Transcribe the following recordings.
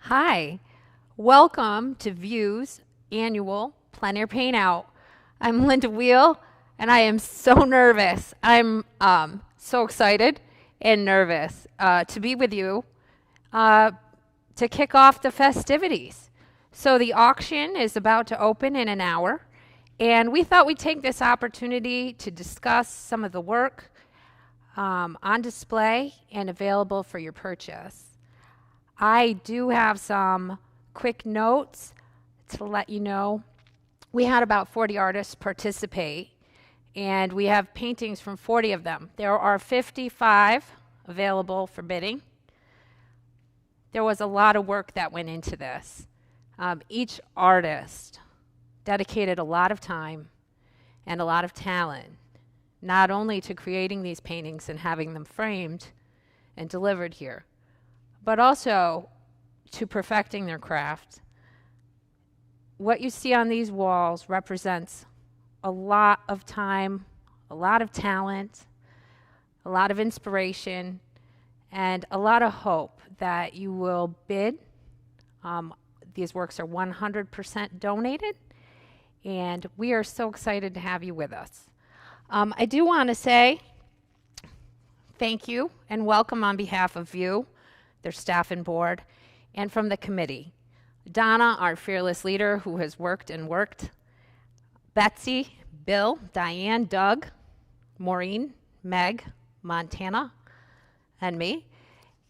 Hi, welcome to View's annual Plein Air Paint Out. I'm Linda Wheel, and I am so nervous. I'm so excited and nervous to be with you to kick off the festivities. So the auction is about to open in an hour, and we thought we'd take this opportunity to discuss some of the work on display and available for your purchase. I do have some quick notes to let you know. We had about 40 artists participate, and we have paintings from 40 of them. There are 55 available for bidding. There was a lot of work that went into this. Each artist dedicated a lot of time and a lot of talent, not only to creating these paintings and having them framed and delivered here, but also to perfecting their craft. What you see on these walls represents a lot of time, a lot of talent, a lot of inspiration, and a lot of hope that you will bid. These works are 100% donated, and we are so excited to have you with us. I do want to say thank you and welcome on behalf of View, their staff and board, and from the committee. Donna, our fearless leader who has worked and worked, Betsy, Bill, Diane, Doug, Maureen, Meg, Montana, and me.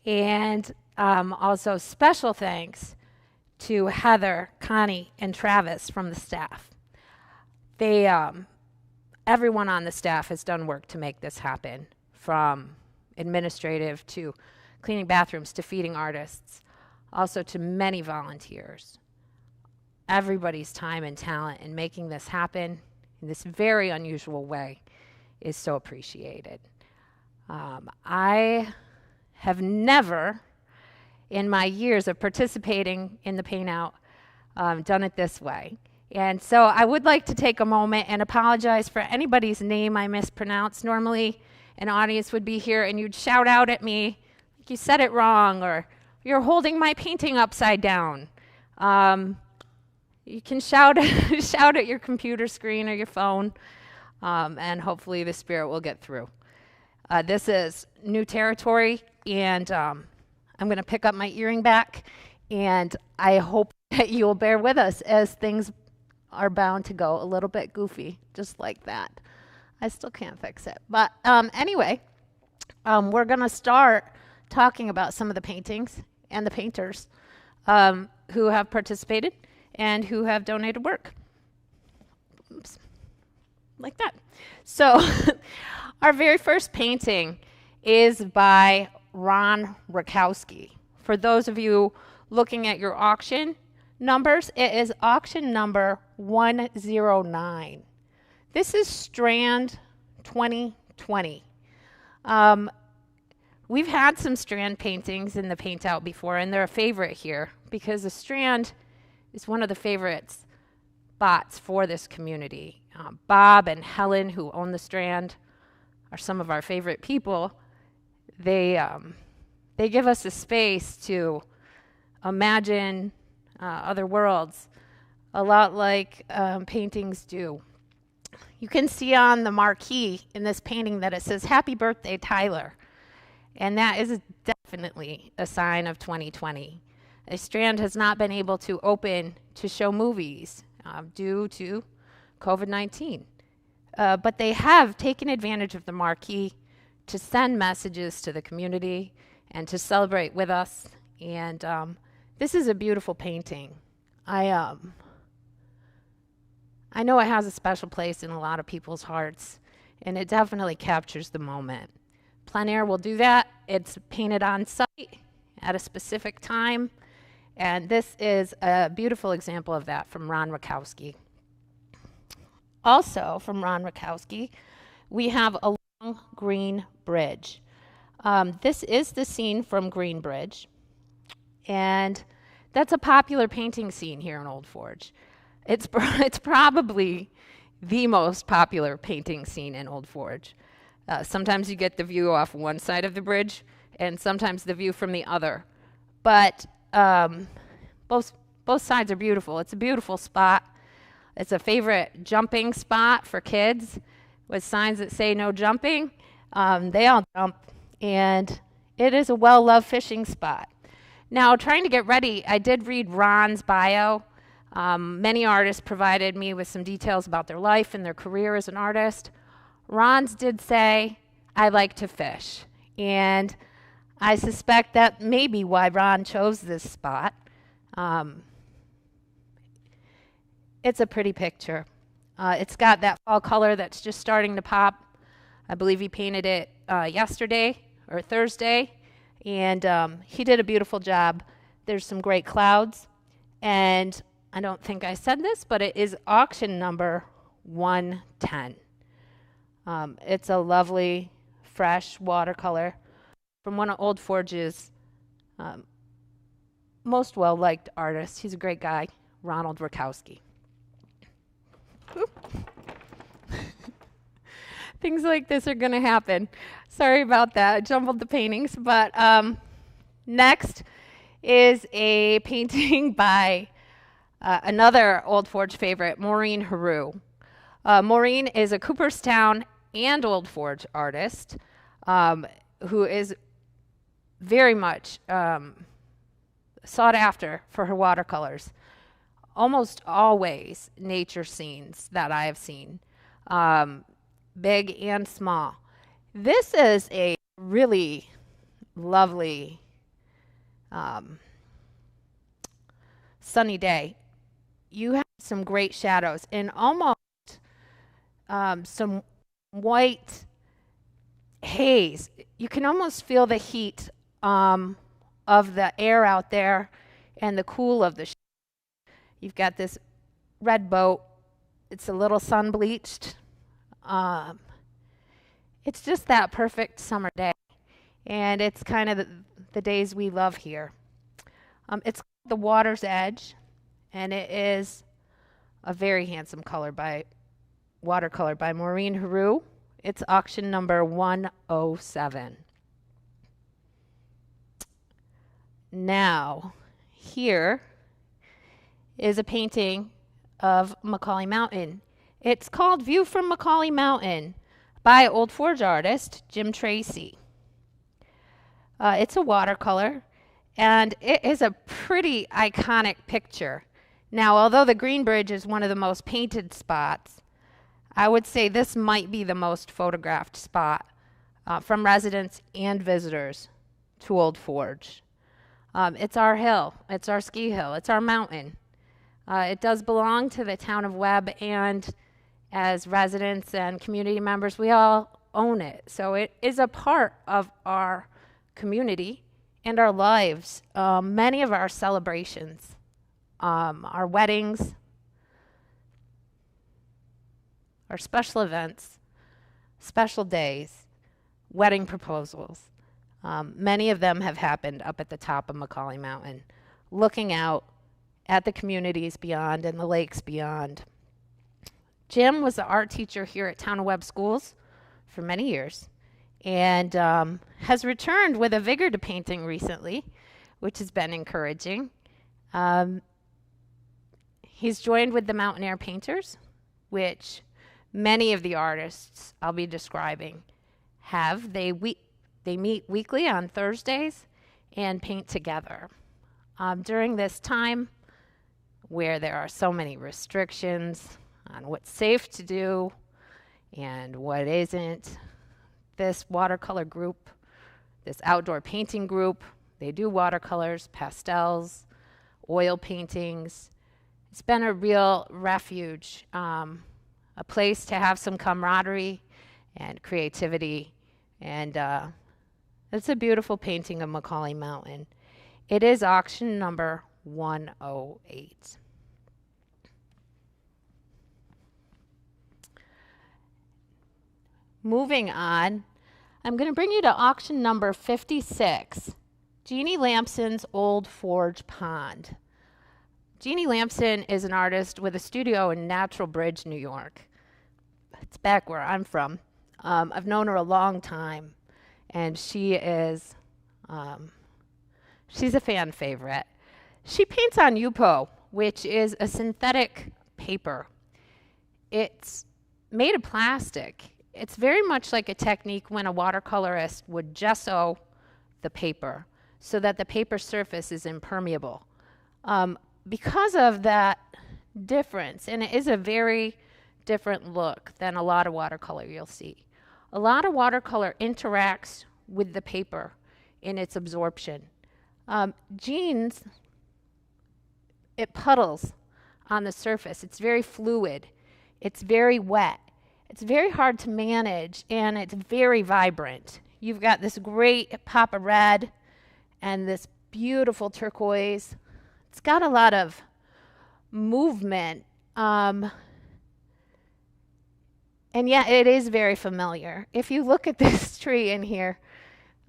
And also special thanks to Heather, Connie, and Travis from the staff. They, everyone on the staff has done work to make this happen, from administrative to cleaning bathrooms to feeding artists, also to many volunteers. Everybody's time and talent in making this happen in this very unusual way is so appreciated. I have never, in my years of participating in the Paint Out, done it this way. And so I would like to take a moment and apologize for anybody's name I mispronounced. Normally, an audience would be here and you'd shout out at me, you said it wrong, or you're holding my painting upside down. You can shout shout at your computer screen or your phone, and hopefully the spirit will get through. This is new territory, and I'm going to pick up my earring back, and I hope that you'll bear with us as things are bound to go a little bit goofy, just like that. I still can't fix it. But anyway, we're going to start talking about some of the paintings and the painters who have participated and who have donated work. Oops. Like that. So our very first painting is by Ron Rakowski. For those of you looking at your auction numbers, it is auction number 109. This is Strand 2020. We've had some Strand paintings in the Paint Out before, and they're a favorite here because the Strand is one of the favorite spots for this community. Bob and Helen, who own the Strand, are some of our favorite people. They give us a space to imagine other worlds, a lot like paintings do. You can see on the marquee in this painting that it says, "Happy Birthday, Tyler." And that is definitely a sign of 2020. The Strand has not been able to open to show movies due to COVID-19. But they have taken advantage of the marquee to send messages to the community and to celebrate with us. And this is a beautiful painting. I know it has a special place in a lot of people's hearts, and it definitely captures the moment. Plein Air will do that. It's painted on site at a specific time, and this is a beautiful example of that from Ron Rakowski. Also from Ron Rakowski, we have a long green bridge. This is the scene from Green Bridge, and that's a popular painting scene here in Old Forge. It's probably the most popular painting scene in Old Forge. Sometimes you get the view off one side of the bridge, and sometimes the view from the other. But Both both sides are beautiful. It's a beautiful spot. It's a favorite jumping spot for kids with signs that say no jumping. They all jump, and it is a well-loved fishing spot. Now, trying to get ready, I did read Ron's bio. Many artists provided me with some details about their life and their career as an artist. Ron's did say, I like to fish. And I suspect that may be why Ron chose this spot. It's a pretty picture. It's got that fall color that's just starting to pop. I believe he painted it yesterday or Thursday, and he did a beautiful job. There's some great clouds, and I don't think I said this, but it is auction number 110. It's a lovely, fresh watercolor from one of Old Forge's most well-liked artists. He's a great guy, Ronald Rakowski. Things like this are going to happen. Sorry about that. I jumbled the paintings. But next is a painting by another Old Forge favorite, Maureen Heroux. Maureen is a Cooperstown and Old Forge artist who is very much sought after for her watercolors. Almost always nature scenes that I have seen, big and small. This is a really lovely sunny day. You have some great shadows and almost some white haze. You can almost feel the heat of the air out there and the cool of the You've got this red boat. It's a little sun bleached. It's just that perfect summer day. And it's kind of the days we love here. It's the Water's Edge, and it is a very handsome watercolor by Maureen Heroux. It's auction number 107. Now, here is a painting of Macaulay Mountain. It's called View from Macaulay Mountain by Old Forge artist Jim Tracy. It's a watercolor, and it is a pretty iconic picture. Now, although the Green Bridge is one of the most painted spots, I would say this might be the most photographed spot from residents and visitors to Old Forge. It's our hill, it's our ski hill, it's our mountain. It does belong to the town of Webb, and as residents and community members, we all own it. So it is a part of our community and our lives. Many of our celebrations, our weddings, our special events, special days, wedding proposals, many of them have happened up at the top of Macaulay Mountain, looking out at the communities beyond and the lakes beyond. Jim was the art teacher here at Town of Webb Schools for many years, and has returned with a vigor to painting recently, which has been encouraging. He's joined with the Mountain Air Painters, which many of the artists I'll be describing have. They meet weekly on Thursdays and paint together. During this time, where there are so many restrictions on what's safe to do and what isn't, this watercolor group, this outdoor painting group, they do watercolors, pastels, oil paintings. It's been a real refuge, a place to have some camaraderie and creativity, and it's a beautiful painting of Macaulay Mountain. It is auction number 108. Moving on, I'm going to bring you to auction number 56, Jeannie Lampson's Old Forge Pond. Jeannie Lampson is an artist with a studio in Natural Bridge, New York. It's back where I'm from. I've known her a long time, and she is she's a fan favorite. She paints on Yupo, which is a synthetic paper. It's made of plastic. It's very much like a technique when a watercolorist would gesso the paper so that the paper surface is impermeable. Because of that difference, and it is a very different look than a lot of watercolor you'll see. A lot of watercolor interacts with the paper in its absorption. Jean's, it puddles on the surface. It's very fluid. It's very wet. It's very hard to manage, and it's very vibrant. You've got this great pop of red and this beautiful turquoise. It's got a lot of movement. And yeah, it is very familiar. If you look at this tree in here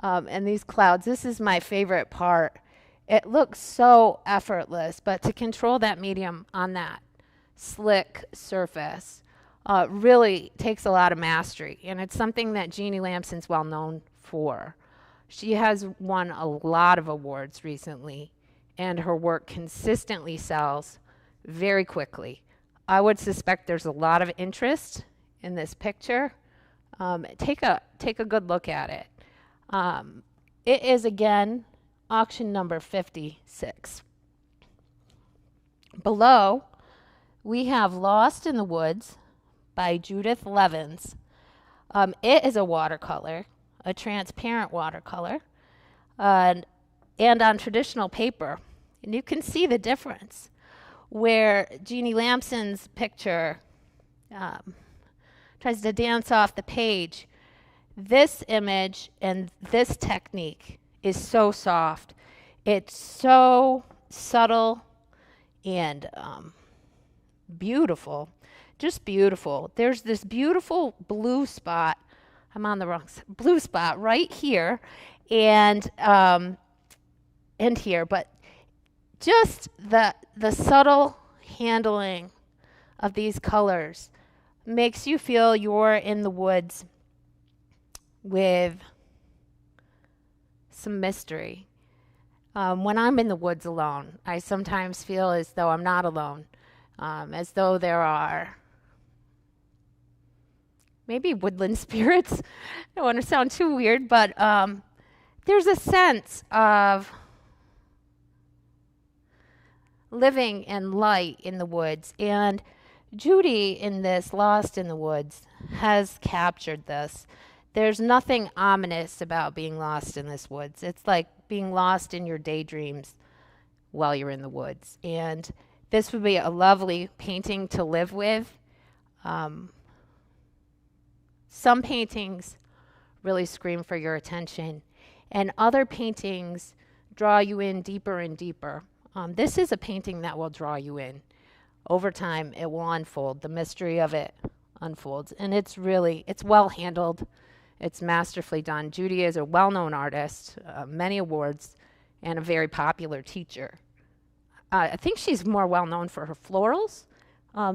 and these clouds, this is my favorite part. It looks so effortless, but to control that medium on that slick surface really takes a lot of mastery. And it's something that Jeannie Lamson's well known for. She has won a lot of awards recently, and her work consistently sells very quickly. I would suspect there's a lot of interest in this picture. Take a good look at it. It is, again, auction number 56. Below, we have Lost in the Woods by Judith Levins. It is a watercolor, a transparent watercolor, and on traditional paper. And you can see the difference where Jeannie Lamson's picture tries to dance off the page. This image and this technique is so soft. It's so subtle and beautiful, just beautiful. There's this beautiful blue spot. I'm on the wrong side. Blue spot right here and here, but just the subtle handling of these colors makes you feel you're in the woods with some mystery. When I'm in the woods alone, I sometimes feel as though I'm not alone, as though there are maybe woodland spirits. I don't want to sound too weird, but there's a sense of living and light in the woods. And Judy in this Lost in the Woods has captured this. There's nothing ominous about being lost in this woods. It's like being lost in your daydreams while you're in the woods. And this would be a lovely painting to live with. Some paintings really scream for your attention, and other paintings draw you in deeper and deeper. This is a painting that will draw you in. Over time, it will unfold. The mystery of it unfolds, and it's well handled. It's masterfully done. Judy is a well-known artist, many awards, and a very popular teacher. I think she's more well-known for her florals,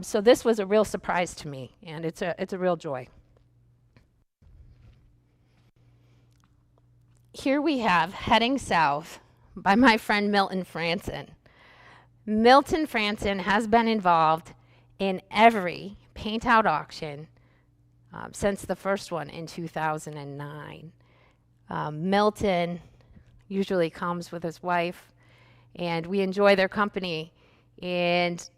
so this was a real surprise to me, and it's a real joy. Here we have Heading South by my friend Milton Franson. Milton Franson has been involved in every paint out auction since the first one in 2009. Milton usually comes with his wife, and we enjoy their company, and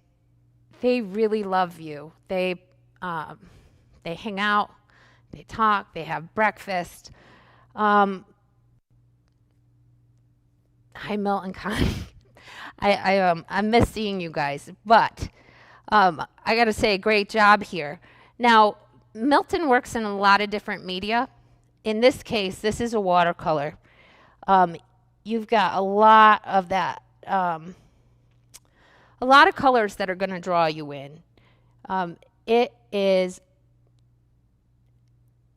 they really love you. They hang out, they talk, they have breakfast. Hi, Milton Connie. I miss seeing you guys, but I got to say, great job here. Now, Milton works in a lot of different media. In this case, this is a watercolor. You've got a lot of that, a lot of colors that are going to draw you in. It is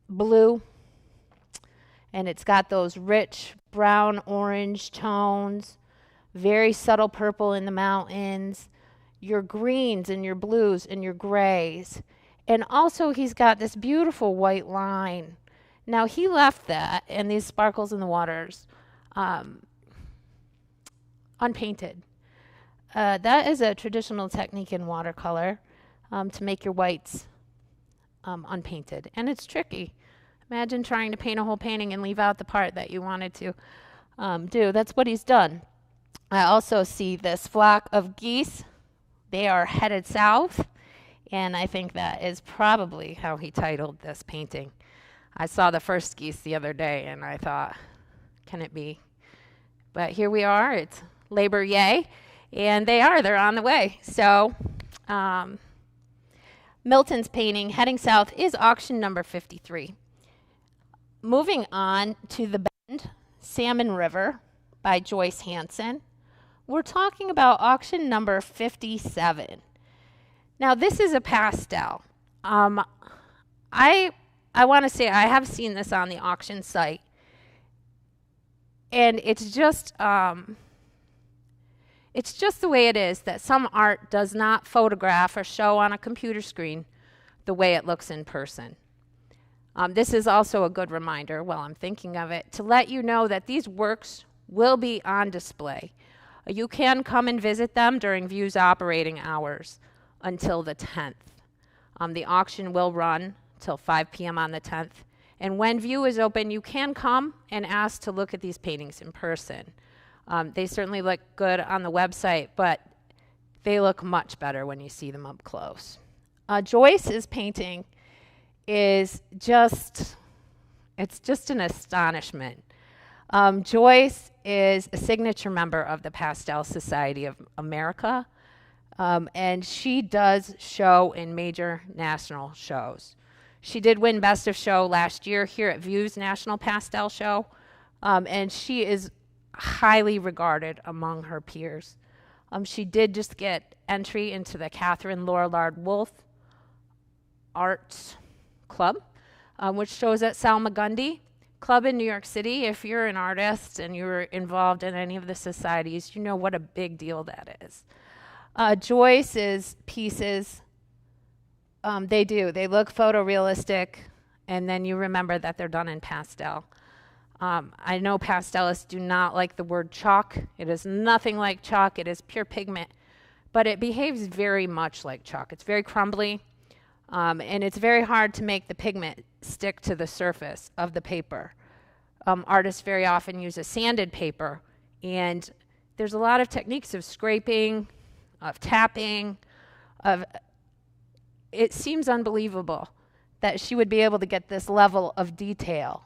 blue, and it's got those rich brown orange tones, very subtle purple in the mountains, your greens and your blues and your grays. And also he's got this beautiful white line. Now he left that and these sparkles in the waters unpainted. That is a traditional technique in watercolor to make your whites unpainted. And it's tricky. Imagine trying to paint a whole painting and leave out the part that you wanted to do. That's what he's done. I also see this flock of geese. They are headed south, and I think that is probably how he titled this painting. I saw the first geese the other day, and I thought, can it be? But here we are. It's Labor Yay, and they're on the way. So Milton's painting, Heading South, is auction number 53. Moving on to The Bend, Salmon River by Joyce Hanson. We're talking about auction number 57. Now, this is a pastel. I want to say I have seen this on the auction site, and it's just the way it is, that some art does not photograph or show on a computer screen the way it looks in person. This is also a good reminder, while I'm thinking of it, to let you know that these works will be on display. You can come and visit them during View's operating hours until the 10th. The auction will run till 5 p.m. on the 10th. And when View is open, you can come and ask to look at these paintings in person. They certainly look good on the website, but they look much better when you see them up close. Joyce's painting is just an astonishment. Joyce is a signature member of the Pastel Society of America, and she does show in major national shows. She did win Best of Show last year here at View's National Pastel Show, and she is highly regarded among her peers. She did just get entry into the Catherine Lorillard Wolfe Arts Club, which shows at Salmagundi Club in New York City. If you're an artist and you're involved in any of the societies, you know what a big deal that is. Joyce's pieces, they look photorealistic, and then you remember that they're done in pastel. I know pastelists do not like the word chalk. It is nothing like chalk. It is pure pigment, but it behaves very much like chalk. It's very crumbly, and it's very hard to make the pigment stick to the surface of the paper. Artists very often use a sanded paper, and there's a lot of techniques of scraping, of tapping, it seems unbelievable that she would be able to get this level of detail.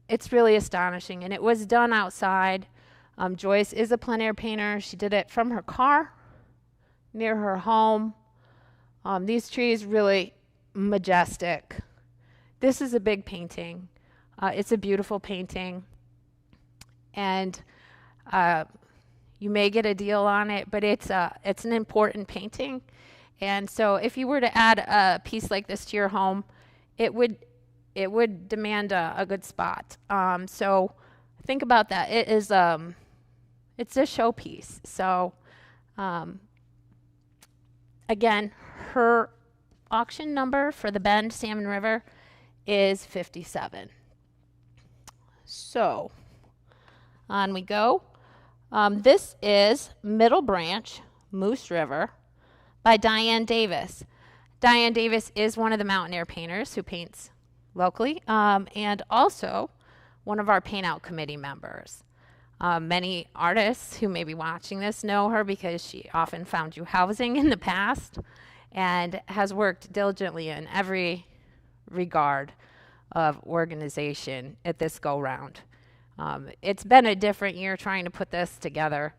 It's really astonishing, and it was done outside. Joyce is a plein air painter. She did it from her car near her home. These trees really majestic. This is a big painting. It's a beautiful painting, and you may get a deal on it, but it's an important painting. And so if you were to add a piece like this to your home, it would demand a good spot. So think about that. It's a showpiece. So again, her auction number for the Bend Salmon River is 57. So on we go. This is Middle Branch, Moose River by Diane Davis. Diane Davis is one of the mountain air painters who paints locally, and also one of our Paint Out Committee members. Many artists who may be watching this know her because she often found you housing in the past and has worked diligently in every regard of organization at this go-round. It's been a different year trying to put this together,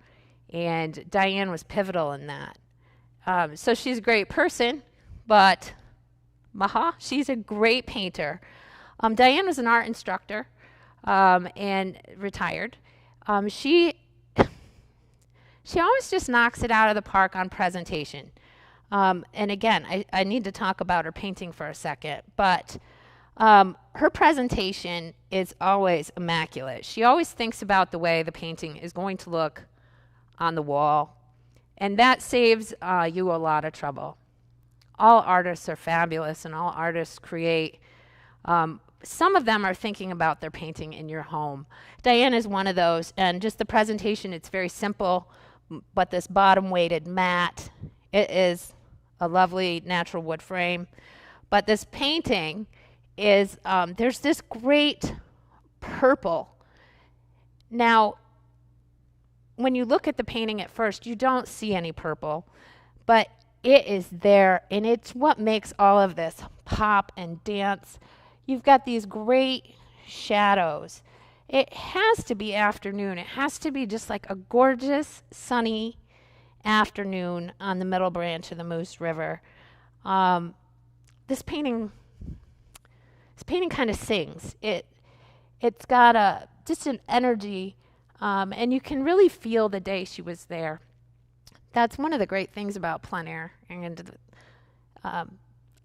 and Diane was pivotal in that. So she's a great person, but she's a great painter. Diane was an art instructor and retired. She always just knocks it out of the park on presentation. And again, I need to talk about her painting for a second, but her presentation is always immaculate. She always thinks about the way the painting is going to look on the wall, and that saves you a lot of trouble. All artists are fabulous, and all artists create some of them are thinking about their painting in your home. Diane is one of those, and just the presentation, it's very simple, but this bottom weighted mat, it is a lovely natural wood frame. But this painting is, there's this great purple. Now, when you look at the painting at first, you don't see any purple, but it is there, and it's what makes all of this pop and dance. You've got these great shadows. It has to be afternoon. It has to be just like a gorgeous, sunny afternoon on the middle branch of the Moose River. This painting kind of sings. It's got just an energy, and you can really feel the day she was there. That's one of the great things about plein air, and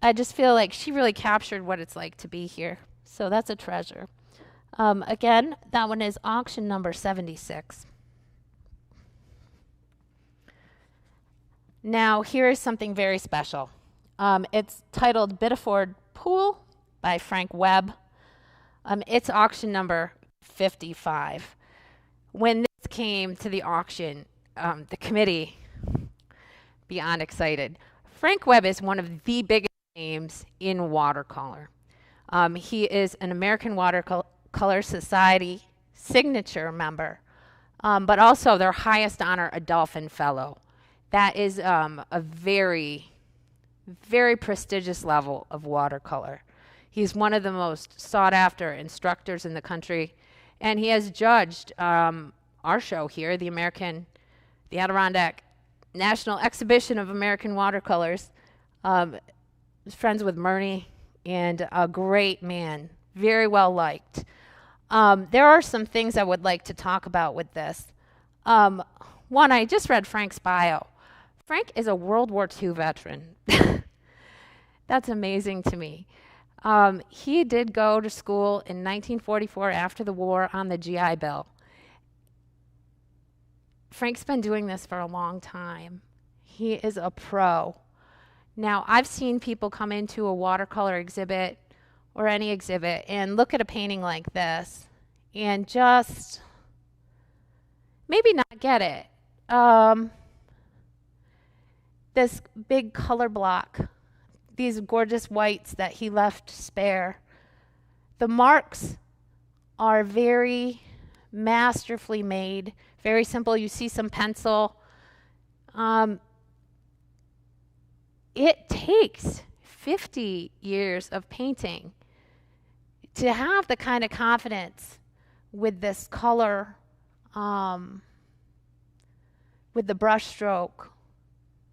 I just feel like she really captured what it's like to be here. So that's a treasure. Again, that one is auction number 76. Now, here is something very special. It's titled Biddeford Pool by Frank Webb. It's auction number 55. When this came to the auction, the committee, beyond excited. Frank Webb is one of the biggest names in watercolor. He is an American Watercolor Society signature member, but also their highest honor, a Dolphin Fellow. That is a very, very prestigious level of watercolor. He's one of the most sought after instructors in the country, and he has judged our show here, the Adirondack National Exhibition of American Watercolors. Was friends with Murney, and a great man, very well liked. There are some things I would like to talk about with this. One, I just read Frank's bio. Frank is a World War II veteran. That's amazing to me. He did go to school in 1944 after the war on the GI Bill. Frank's been doing this for a long time. He is a pro. Now, I've seen people come into a watercolor exhibit or any exhibit and look at a painting like this and just maybe not get it. This big color block, these gorgeous whites that he left spare. The marks are very masterfully made, very simple. You see some pencil. It takes 50 years of painting to have the kind of confidence with this color, with the brush stroke,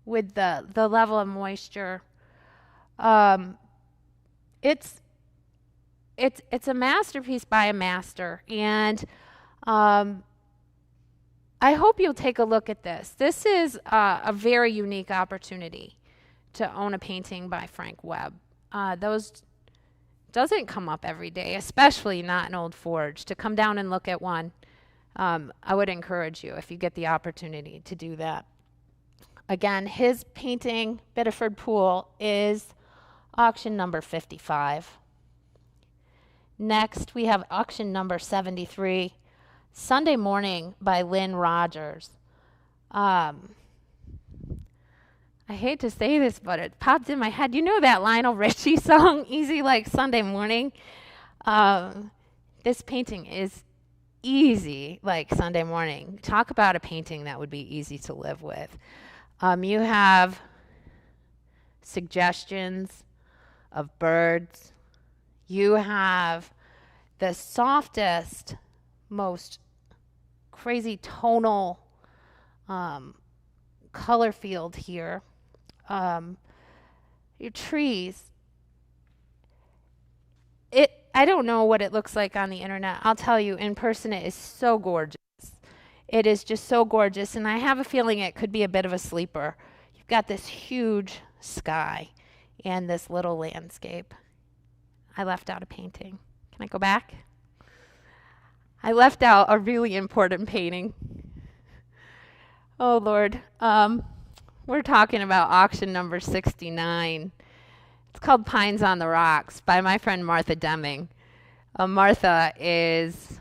with the level of moisture. It's a masterpiece by a master, and I hope you'll take a look at this. This is a very unique opportunity to own a painting by Frank Webb. Those doesn't come up every day, especially not in Old Forge. To come down and look at one, I would encourage you if you get the opportunity to do that. Again, his painting, Biddeford Pool, is auction number 55. Next, we have auction number 73, Sunday Morning by Lynn Rogers. I hate to say this, but it popped in my head. You know that Lionel Richie song, Easy Like Sunday Morning? This painting is easy like Sunday morning. Talk about a painting that would be easy to live with. You have suggestions of birds. You have the softest, most crazy tonal color field here. Your trees. I don't know what it looks like on the internet. I'll tell you, in person it is so gorgeous. It is just so gorgeous, and I have a feeling it could be a bit of a sleeper. You've got this huge sky and this little landscape. I left out a painting. Can I go back? I left out a really important painting. Oh, Lord. We're talking about auction number 69. It's called Pines on the Rocks by my friend Martha Deming. Martha is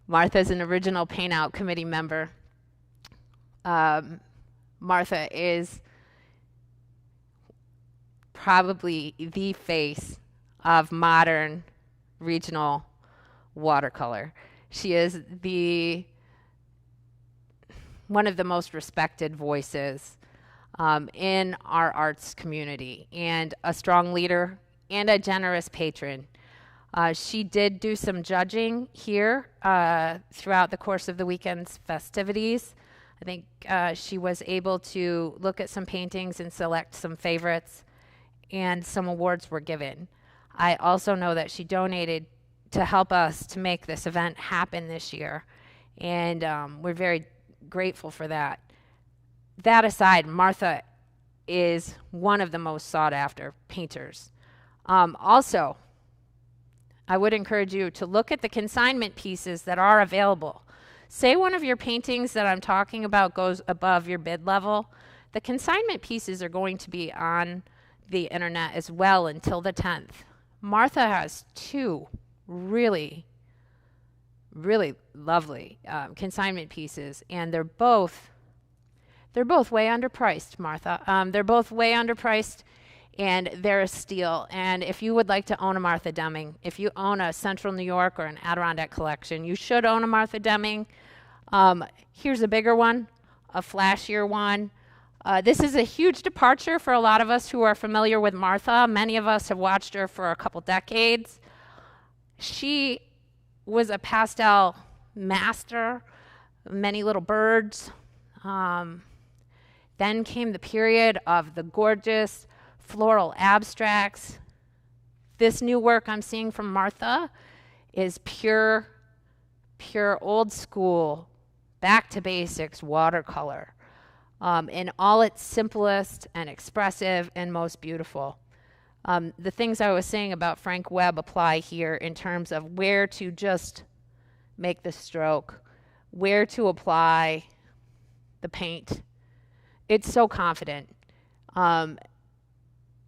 Martha's an original Paint Out committee member. Martha is probably the face of modern regional watercolor. She is one of the most respected voices in our arts community, and a strong leader and a generous patron. She did do some judging here throughout the course of the weekend's festivities. I think she was able to look at some paintings and select some favorites, and some awards were given. I also know that she donated to help us to make this event happen this year, and we're very grateful for that. That aside, Martha is one of the most sought after painters. Also, I would encourage you to look at the consignment pieces that are available. Say one of your paintings that I'm talking about goes above your bid level. The consignment pieces are going to be on the internet as well until the 10th. Martha has two really lovely consignment pieces, and they're both way underpriced, Martha. They're both way underpriced, and they're a steal. And if you would like to own a Martha Deming, if you own a Central New York or an Adirondack collection, you should own a Martha Deming. Here's a bigger one, a flashier one. This is a huge departure for a lot of us who are familiar with Martha. Many of us have watched her for a couple decades. She was a pastel master, many little birds. Then came the period of the gorgeous floral abstracts. This new work I'm seeing from Martha is pure old school, back to basics watercolor, in all its simplest and expressive and most beautiful. The things I was saying about Frank Webb apply here in terms of where to just make the stroke, where to apply the paint. It's so confident, and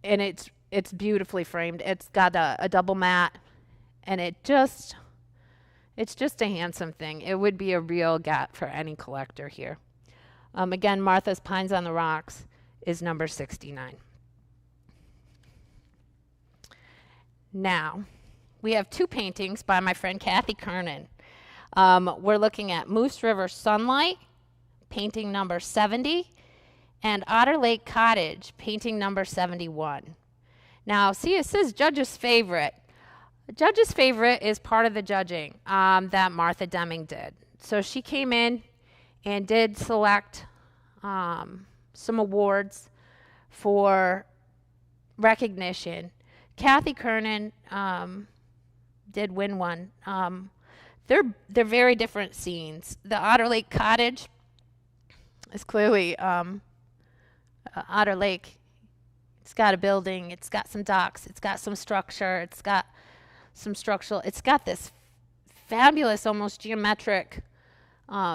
it's beautifully framed. It's got a double matte, and it's just a handsome thing. It would be a real get for any collector here. Again, Martha's Pines on the Rocks is number 69. Now, we have two paintings by my friend Kathy Kernan. We're looking at Moose River Sunlight, painting number 70, and Otter Lake Cottage, painting number 71. Now, see, it says judge's favorite. Judge's favorite is part of the judging that Martha Deming did. So she came in and did select some awards for recognition. Kathy Kernan did win one. They're very different scenes. The Otter Lake Cottage is clearly Otter Lake. It's got a building. It's got some docks. It's got some structure. It's got some structural. It's got this fabulous, almost geometric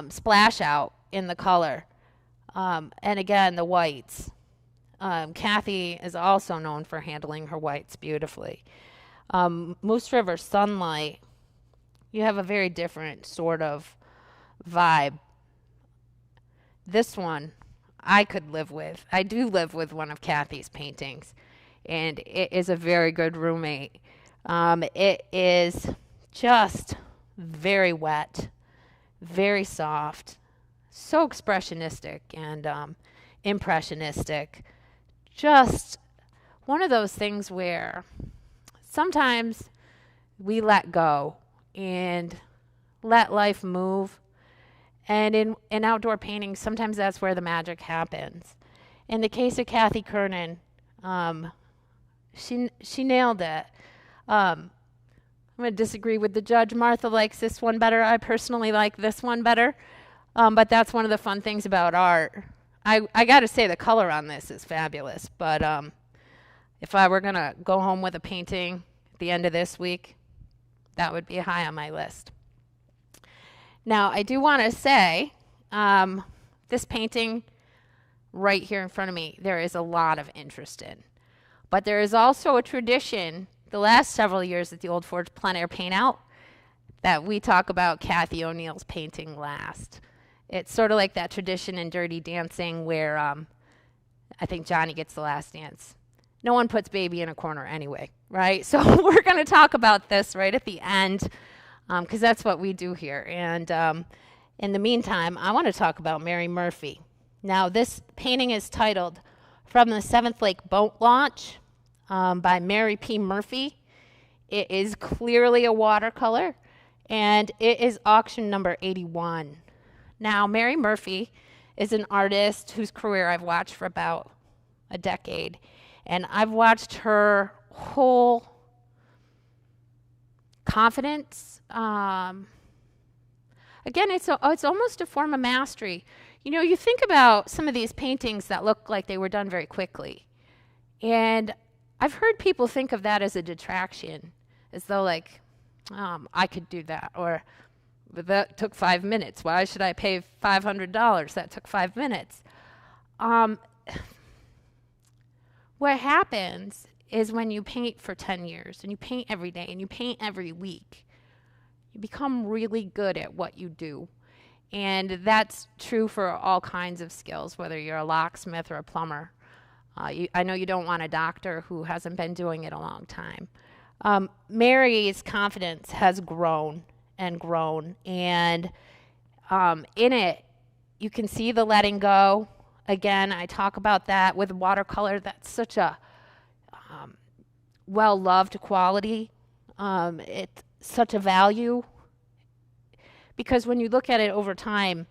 splash out in the color. And again, the whites. Kathy is also known for handling her whites beautifully. Moose River Sunlight, you have a very different sort of vibe. This one I could live with. I do live with one of Kathy's paintings, and it is a very good roommate. It is just very wet, very soft, so expressionistic and impressionistic. Just one of those things where sometimes we let go and let life move. And in outdoor painting, sometimes that's where the magic happens. In the case of Kathy Kernan, she nailed it. I'm going to disagree with the judge. Martha likes this one better. I personally like this one better. But that's one of the fun things about art. I got to say the color on this is fabulous. But if I were going to go home with a painting at the end of this week, that would be high on my list. Now, I do want to say, this painting right here in front of me, there is a lot of interest in. But there is also a tradition the last several years at the Old Forge Plein Air Paint Out that we talk about Kathy O'Neill's painting last. It's sort of like that tradition in Dirty Dancing where I think Johnny gets the last dance. No one puts baby in a corner anyway, right? So we're going to talk about this right at the end because that's what we do here. And in the meantime, I want to talk about Mary Murphy. Now, this painting is titled From the Seventh Lake Boat Launch by Mary P. Murphy. It is clearly a watercolor, and it is auction number 81. Now, Mary Murphy is an artist whose career I've watched for about a decade, and I've watched her whole confidence. Again, it's almost a form of mastery. You know, you think about some of these paintings that look like they were done very quickly, and I've heard people think of that as a detraction, as though like, I could do that, or but that took 5 minutes. Why should I pay $500? That took 5 minutes. What happens is when you paint for 10 years and you paint every day and you paint every week, you become really good at what you do. And that's true for all kinds of skills, whether you're a locksmith or a plumber. I know you don't want a doctor who hasn't been doing it a long time. Mary's confidence has grown and grown, and in it you can see the letting go. Again, I talk about that with watercolor. That's such a well-loved quality. It's such a value because when you look at it over time,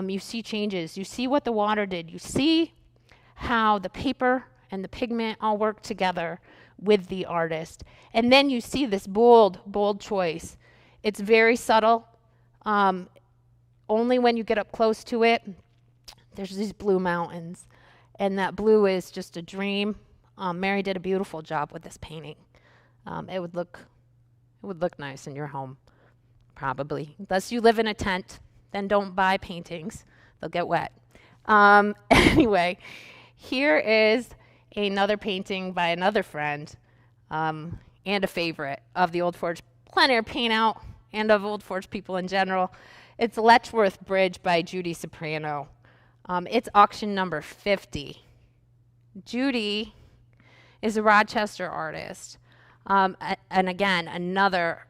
you see changes. You see what the water did. You see how the paper and the pigment all work together with the artist. And then you see this bold choice. It's very subtle. Only when you get up close to it, there's these blue mountains. And that blue is just a dream. Mary did a beautiful job with this painting. It would look nice in your home, probably. Unless you live in a tent, then don't buy paintings. They'll get wet. Anyway, here is another painting by another friend and a favorite of the Old Forge Plein Air Paint Out and of Old Forge people in general. It's Letchworth Bridge by Judy Soprano. It's auction number 50. Judy is a Rochester artist. And again, another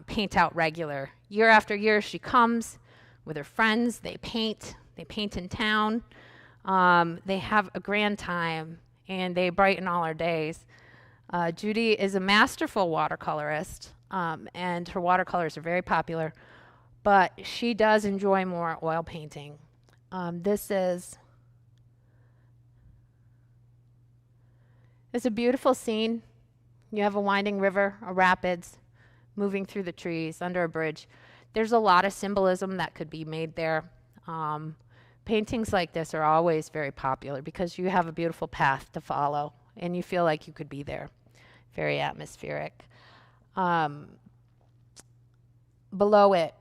paint out regular. Year after year, she comes with her friends. They paint in town. They have a grand time, and they brighten all our days. Judy is a masterful watercolorist, and her watercolors are very popular, but she does enjoy more oil painting. This is a beautiful scene. You have a winding river, a rapids, moving through the trees under a bridge. There's a lot of symbolism that could be made there. Paintings like this are always very popular because you have a beautiful path to follow and you feel like you could be there. Very atmospheric. Below it,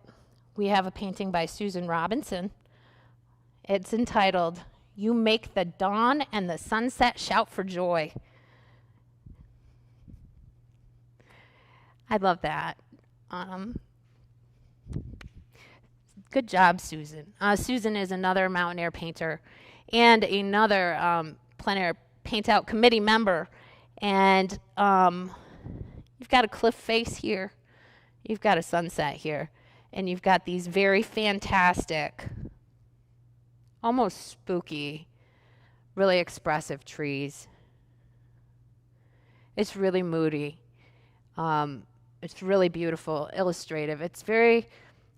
we have a painting by Susan Robinson. It's entitled, You Make the Dawn and the Sunset Shout for Joy. I love that. Good job, Susan. Susan is another mountain air painter and another Plein Air Paint Out committee member. And you've got a cliff face here. You've got a sunset here. And you've got these very fantastic, almost spooky, really expressive trees. It's really moody. It's really beautiful, illustrative. It's very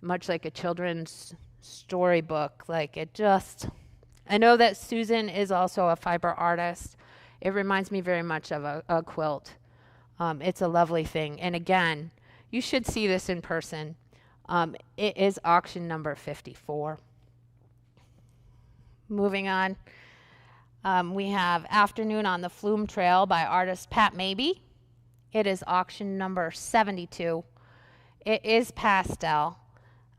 much like a children's storybook. I know that Susan is also a fiber artist. It reminds me very much of a quilt. It's a lovely thing. And again, you should see this in person. It is auction number 54. Moving on, we have Afternoon on the Flume Trail by artist Pat Mabey. It is auction number 72. It is pastel.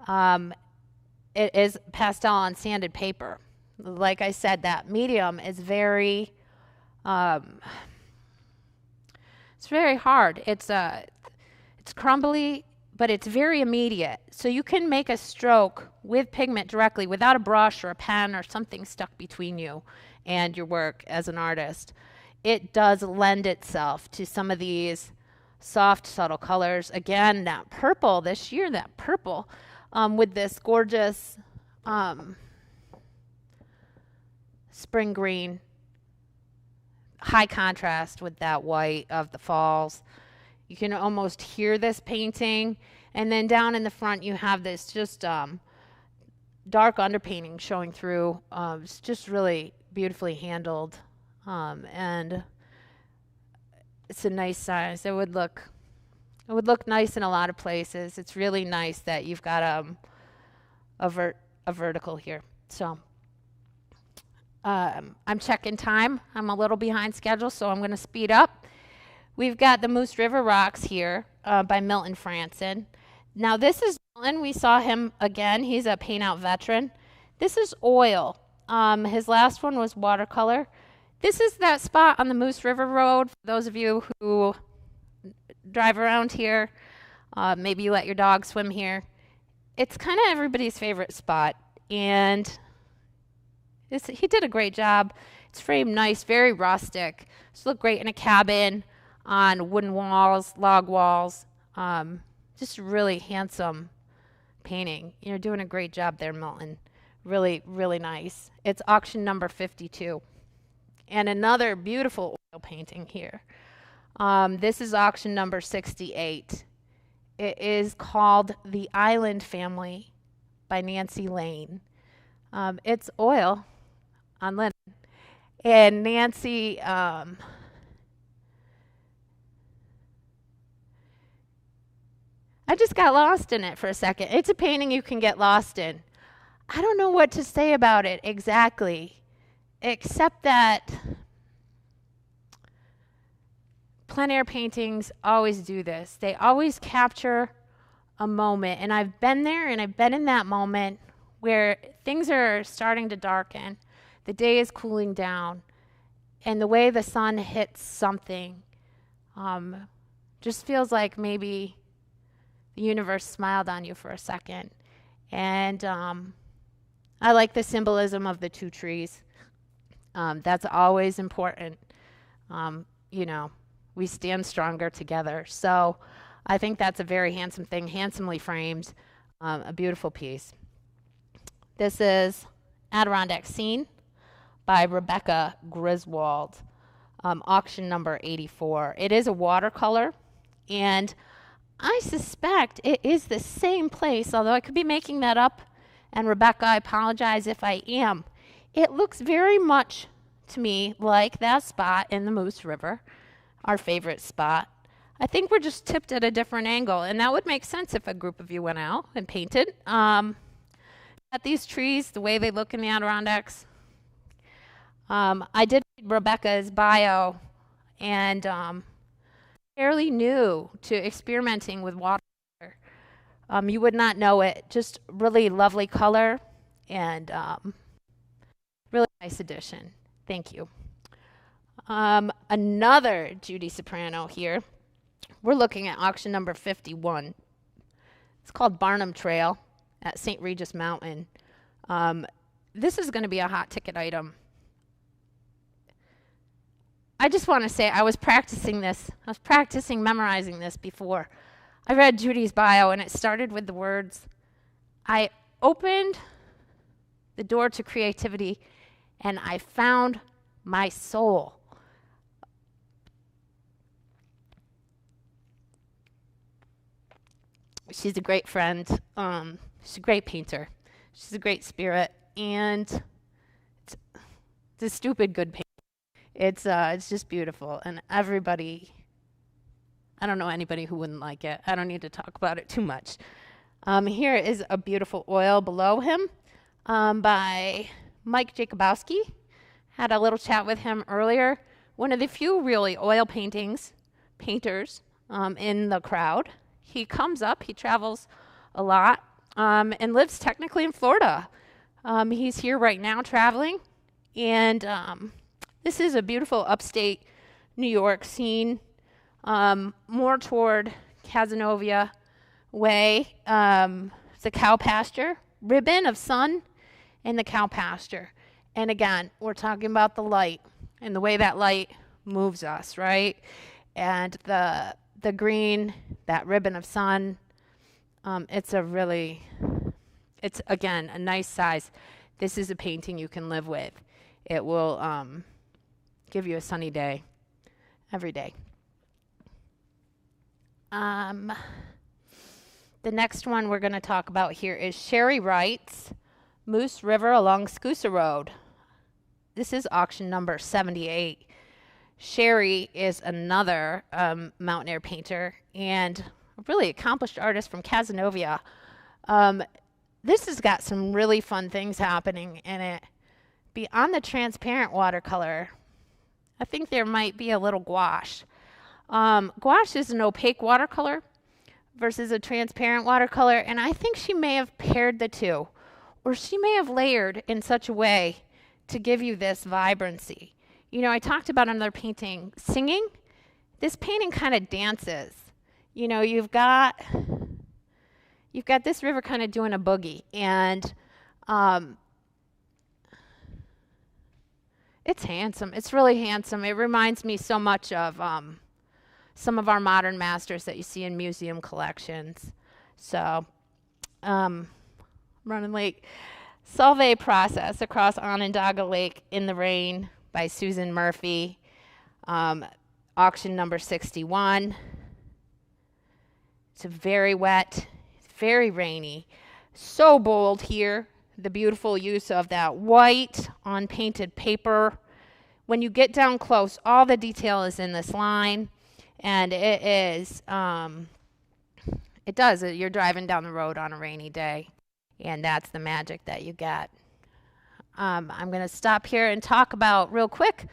It is pastel on sanded paper. Like I said, that medium is very sort It's very hard. It's crumbly, but it's very immediate. So you can make a stroke with pigment directly without a brush or a pen or something stuck between you and your work as an artist. It does lend itself to some of these soft, subtle colors. Again, that purple this year, that purple with this gorgeous spring green, high contrast with that white of the falls. You can almost hear this painting. And then down in the front, you have this just dark underpainting showing through. It's just really beautifully handled. And it's a nice size. It would look nice in a lot of places. It's really nice that you've got a vertical here. So I'm checking time. I'm a little behind schedule, so I'm going to speed up. We've got the Moose River Rocks here by Milton Franson. Now this is Milton. We saw him again. He's a paint out veteran. This is oil. His last one was watercolor. This is that spot on the Moose River Road. For those of you who drive around here, maybe you let your dog swim here. It's kind of everybody's favorite spot, and he did a great job. It's framed nice, very rustic. Just look great in a cabin, on wooden walls, log walls. Just really handsome painting. You're doing a great job there, Milton. Really, really nice. It's auction number 52. And another beautiful oil painting here. This is auction number 68. It is called The Island Family by Nancy Lane. It's oil on linen. And Nancy, I just got lost in it for a second. It's a painting you can get lost in. I don't know what to say about it exactly, except that plein air paintings always do this. They always capture a moment, and I've been there, and I've been in that moment where things are starting to darken. The day is cooling down, and the way the sun hits something just feels like maybe the universe smiled on you for a second. And I like the symbolism of the two trees. That's always important. You know, we stand stronger together. So I think that's a very handsome thing, handsomely framed, a beautiful piece. This is Adirondack Scene by Rebecca Griswold, auction number 84. It is a watercolor, and I suspect it is the same place, although I could be making that up, and Rebecca, I apologize if I am. It looks very much to me like that spot in the Moose River, our favorite spot. I think we're just tipped at a different angle, and that would make sense if a group of you went out and painted. At these trees, the way they look in the Adirondacks. I did read Rebecca's bio, and fairly new to experimenting with watercolor. You would not know it. Just really lovely color, and really nice addition. Thank you. Another Judy Soprano here. We're looking at auction number 51. It's called Barnum Trail at St. Regis Mountain. This is going to be a hot ticket item. I just want to say I was practicing this. I was practicing memorizing this before. I read Judy's bio, and it started with the words, I opened the door to creativity, and I found my soul. She's a great friend. She's a great painter. She's a great spirit, and it's a stupid good painting. It's just beautiful, and everybody, I don't know anybody who wouldn't like it. I don't need to talk about it too much. Here is a beautiful oil below him by Mike Jacobowski. Had a little chat with him earlier. One of the few really oil painters in the crowd. He comes up, he travels a lot, and lives technically in Florida. He's here right now traveling, and this is a beautiful upstate New York scene. more toward Casanova Way. It's a cow pasture, ribbon of sun in the cow pasture. And again, we're talking about the light and the way that light moves us, right? And the green, that ribbon of sun, it's again a nice size. This is a painting you can live with. It will give you a sunny day every day. The next one we're going to talk about here is Sherry Wright's Moose River along Scoosa Road. This is auction number 78. Sherry is another mountain air painter and a really accomplished artist from Casanova. This has got some really fun things happening in it. Beyond the transparent watercolor, I think there might be a little gouache. Gouache is an opaque watercolor versus a transparent watercolor, and I think she may have paired the two, or she may have layered in such a way to give you this vibrancy. You know, I talked about another painting singing. This painting kind of dances. You know, you've got this river kind of doing a boogie, and it's handsome. It's really handsome. It reminds me so much of some of our modern masters that you see in museum collections. So, running late. Solvay Process across Onondaga Lake in the Rain by Susan Murphy. Auction number 61. It's very wet, very rainy. So bold here. The beautiful use of that white on painted paper. When you get down close, all the detail is in this line. And it is, you're driving down the road on a rainy day. And that's the magic that you get. I'm going to stop here and talk about, real quick,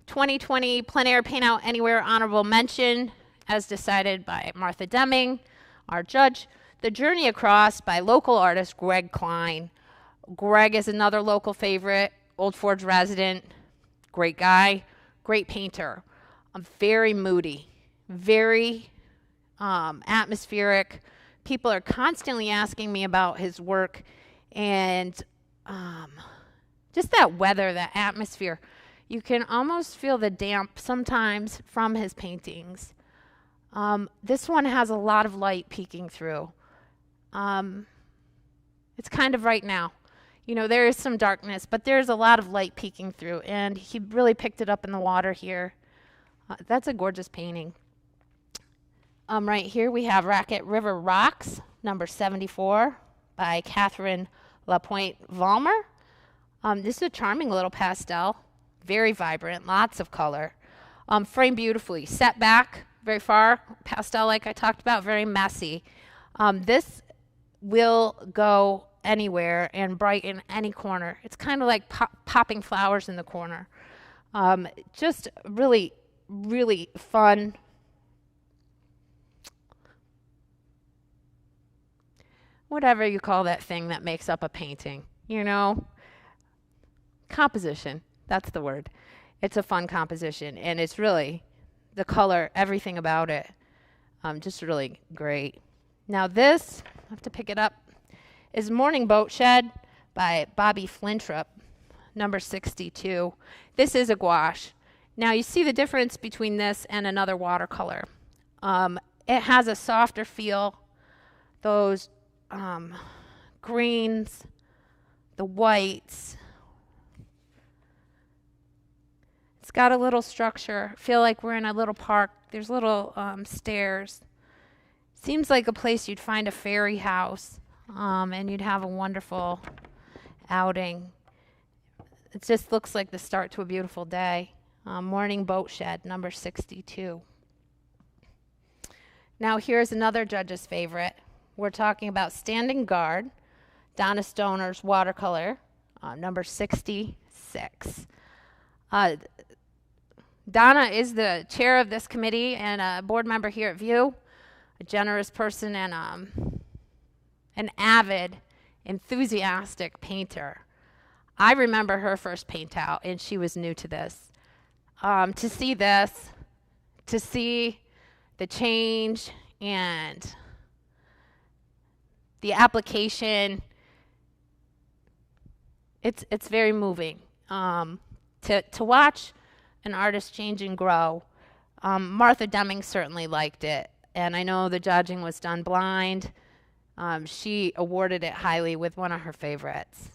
2020 Plein Air Paint Out Anywhere Honorable Mention, as decided by Martha Deming, our judge. The Journey Across by local artist Greg Klein. Greg is another local favorite, Old Forge resident, great guy, great painter. Very moody, very atmospheric. People are constantly asking me about his work, and just that weather, that atmosphere. You can almost feel the damp sometimes from his paintings. This one has a lot of light peeking through. It's kind of right now. You know, there is some darkness, but there's a lot of light peeking through, and he really picked it up in the water here. That's a gorgeous painting. Right here we have Racket River Rocks, number 74 by Catherine LaPointe Valmer. This is a charming little pastel, very vibrant, lots of color. Framed beautifully, set back very far, pastel like I talked about, very messy. This will go anywhere and brighten any corner. It's kind of like popping flowers in the corner. Just really, really fun. Whatever you call that thing that makes up a painting, you know? Composition, that's the word. It's a fun composition, and it's really, the color, everything about it, just really great. Now this, I have to pick it up, is Morning Boat Shed by Bobby Flintrop, number 62. This is a gouache. Now you see the difference between this and another watercolor. It has a softer feel. Those greens, the whites. It's got a little structure. Feel like we're in a little park. There's little stairs. Seems like a place you'd find a fairy house, and you'd have a wonderful outing. It just looks like the start to a beautiful day. Morning Boat Shed, number 62. Now here's another judge's favorite. We're talking about Standing Guard, Donna Stoner's watercolor, number 66. Donna is the chair of this committee and a board member here at View, a generous person and an avid, enthusiastic painter. I remember her first paint out, and she was new to this. To see this, to see the change and the application, it's very moving to watch an artist change and grow. Martha Deming certainly liked it, and I know the judging was done blind. She awarded it highly with one of her favorites.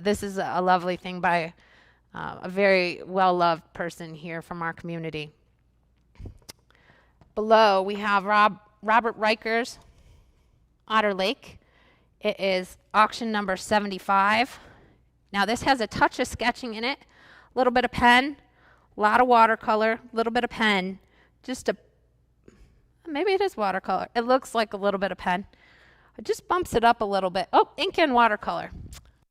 This is a lovely thing by a very well-loved person here from our community. Below, we have Robert Riker's Otter Lake. It is auction number 75. Now, this has a touch of sketching in it, a little bit of pen, a lot of watercolor, a little bit of pen, maybe it is watercolor. It looks like a little bit of pen. It just bumps it up a little bit. Oh, ink and watercolor.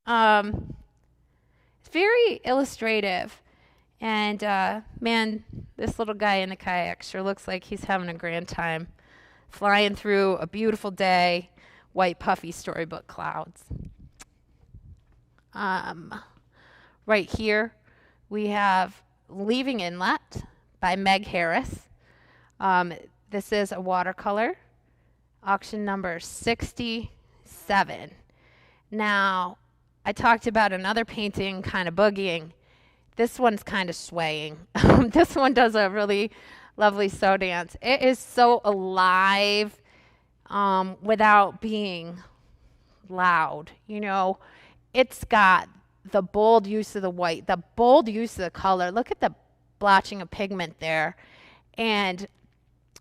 It's very illustrative. And man, this little guy in the kayak sure looks like he's having a grand time flying through a beautiful day, white puffy storybook clouds. Right here, we have Leaving Inlet by Meg Harris. This is a watercolor, auction number 67. Now, I talked about another painting kind of boogieing. This one's kind of swaying. This one does a really lovely so dance. It is so alive without being loud. You know, it's got the bold use of the white, the bold use of the color. Look at the blotching of pigment there. And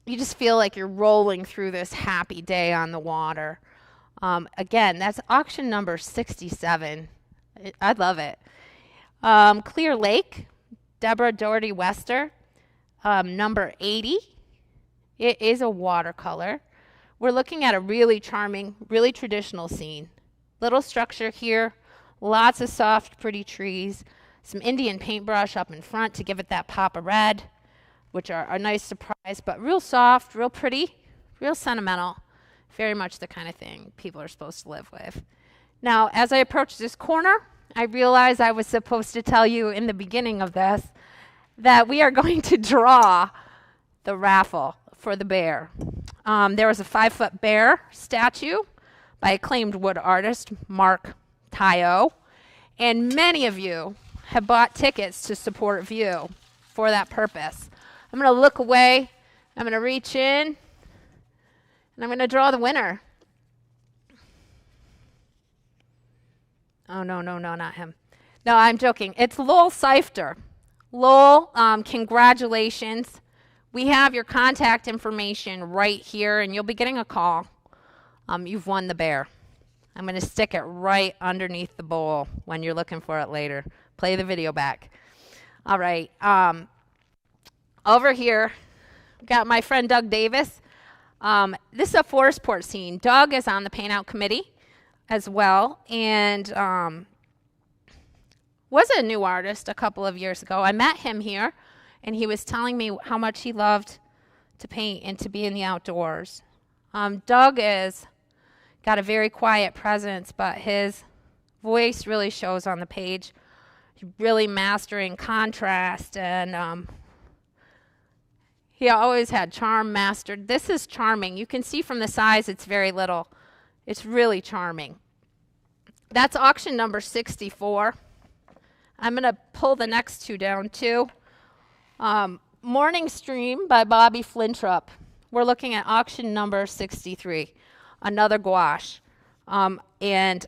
you just feel like you're rolling through this happy day on the water. Again, that's auction number 67. I love it. Clear Lake, Deborah Doherty Wester, number 80. It is a watercolor. We're looking at a really charming, really traditional scene. Little structure here, lots of soft, pretty trees, some Indian paintbrush up in front to give it that pop of red, which are a nice surprise, but real soft, real pretty, real sentimental, very much the kind of thing people are supposed to live with. Now, as I approach this corner, I realized I was supposed to tell you in the beginning of this that we are going to draw the raffle for the bear. There was a 5-foot bear statue by acclaimed wood artist Mark Tyo, and many of you have bought tickets to support View for that purpose. I'm going to look away, I'm going to reach in, and I'm going to draw the winner. Oh, no, not him. No, I'm joking. It's Lowell Seifter. Lowell, congratulations. We have your contact information right here, and you'll be getting a call. You've won the bear. I'm going to stick it right underneath the bowl when you're looking for it later. Play the video back. All right. Over here, got my friend Doug Davis. This is a forest port scene. Doug is on the Paint Out Committee as well, and was a new artist a couple of years ago. I met him here, and he was telling me how much he loved to paint and to be in the outdoors. Doug is got a very quiet presence, but his voice really shows on the page. He's really mastering contrast, and he always had charm mastered. This is charming. You can see from the size it's very little. It's really charming. That's auction number 64. I'm going to pull the next two down too. Morning Stream by Bobby Flintrop. We're looking at auction number 63. Another gouache. And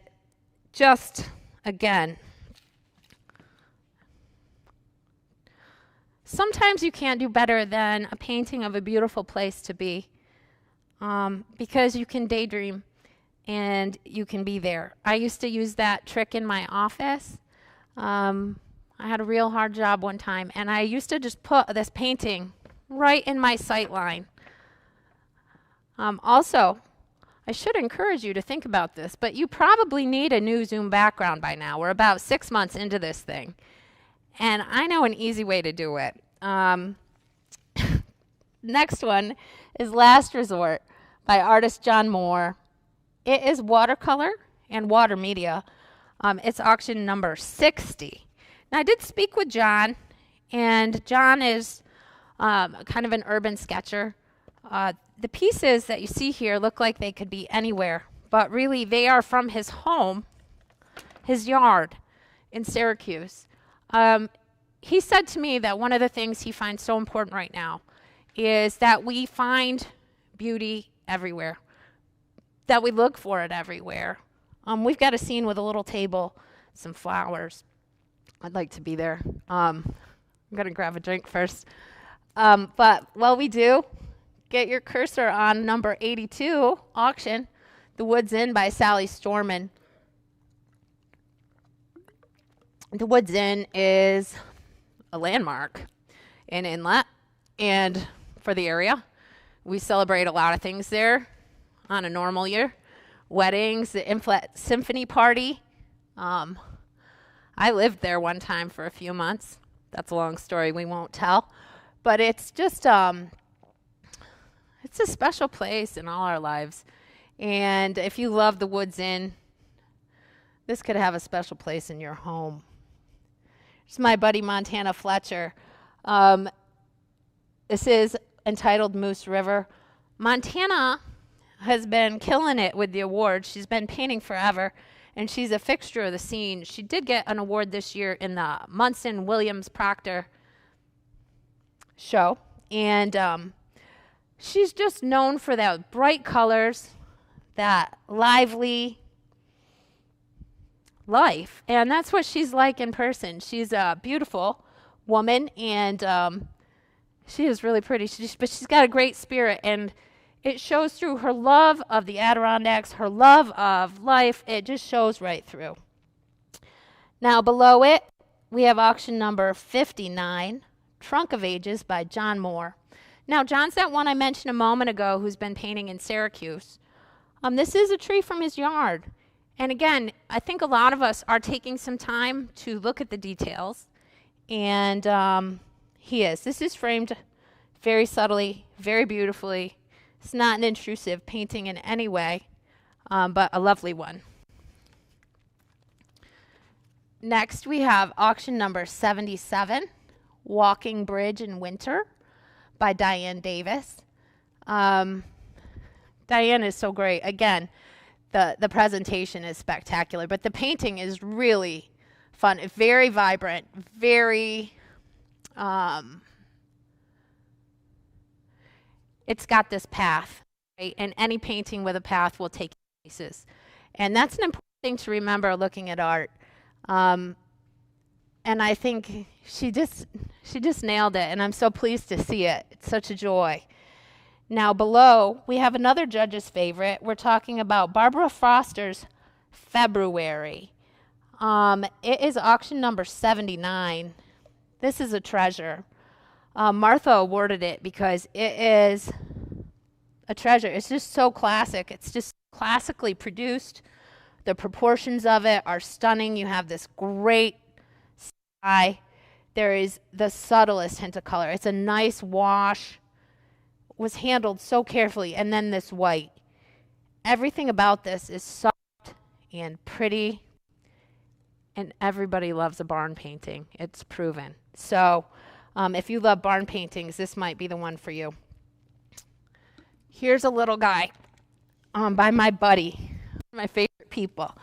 just, again, sometimes you can't do better than a painting of a beautiful place to be, because you can daydream and you can be there. I used to use that trick in my office. I had a real hard job one time, and I used to just put this painting right in my sight line. Also, I should encourage you to think about this, but you probably need a new Zoom background by now. We're about 6 months into this thing, and I know an easy way to do it. Next one is Last Resort by artist John Moore. It is watercolor and water media. It's auction number 60. Now, I did speak with John, and John is kind of an urban sketcher. The pieces that you see here look like they could be anywhere, but really they are from his home, his yard in Syracuse. He said to me that one of the things he finds so important right now is that we find beauty everywhere, that we look for it everywhere. We've got a scene with a little table, some flowers. I'd like to be there. I'm going to grab a drink first. But while we do, get your cursor on number 82, Auction, The Woods Inn by Sally Storman. The Woods Inn is a landmark in Inlet and for the area. We celebrate a lot of things there on a normal year. Weddings, the Inflet Symphony Party. I lived there one time for a few months. That's a long story we won't tell. But it's just, it's a special place in all our lives. And if you love the Woods Inn, this could have a special place in your home. It's my buddy Montana Fletcher. This is entitled Moose River. Montana has been killing it with the awards. She's been painting forever, and she's a fixture of the scene. She did get an award this year in the Munson Williams Proctor show, and she's just known for that bright colors, that lively life, and that's what she's like in person. She's a beautiful woman, and she is really pretty, but she's got a great spirit, and it shows through her love of the Adirondacks, her love of life. It just shows right through. Now below it, we have auction number 59, Trunk of Ages by John Moore. Now John's that one I mentioned a moment ago who's been painting in Syracuse. This is a tree from his yard. And again, I think a lot of us are taking some time to look at the details. And he is. This is framed very subtly, very beautifully. It's not an intrusive painting in any way, but a lovely one. Next, we have auction number 77, Walking Bridge in Winter by Diane Davis. Diane is so great. Again, the presentation is spectacular, but the painting is really fun, very vibrant, very, it's got this path, right? And any painting with a path will take you places. And that's an important thing to remember looking at art. And I think she just nailed it, and I'm so pleased to see it. It's such a joy. Now below, we have another judge's favorite. We're talking about Barbara Foster's February. It is auction number 79. This is a treasure. Martha awarded it because it is a treasure. It's just so classic. It's just classically produced. The proportions of it are stunning. You have this great sky. There is the subtlest hint of color. It's a nice wash. Was handled so carefully. And then this white. Everything about this is soft and pretty. And everybody loves a barn painting. It's proven. So if you love barn paintings, this might be the one for you. Here's a little guy by my buddy, my favorite people,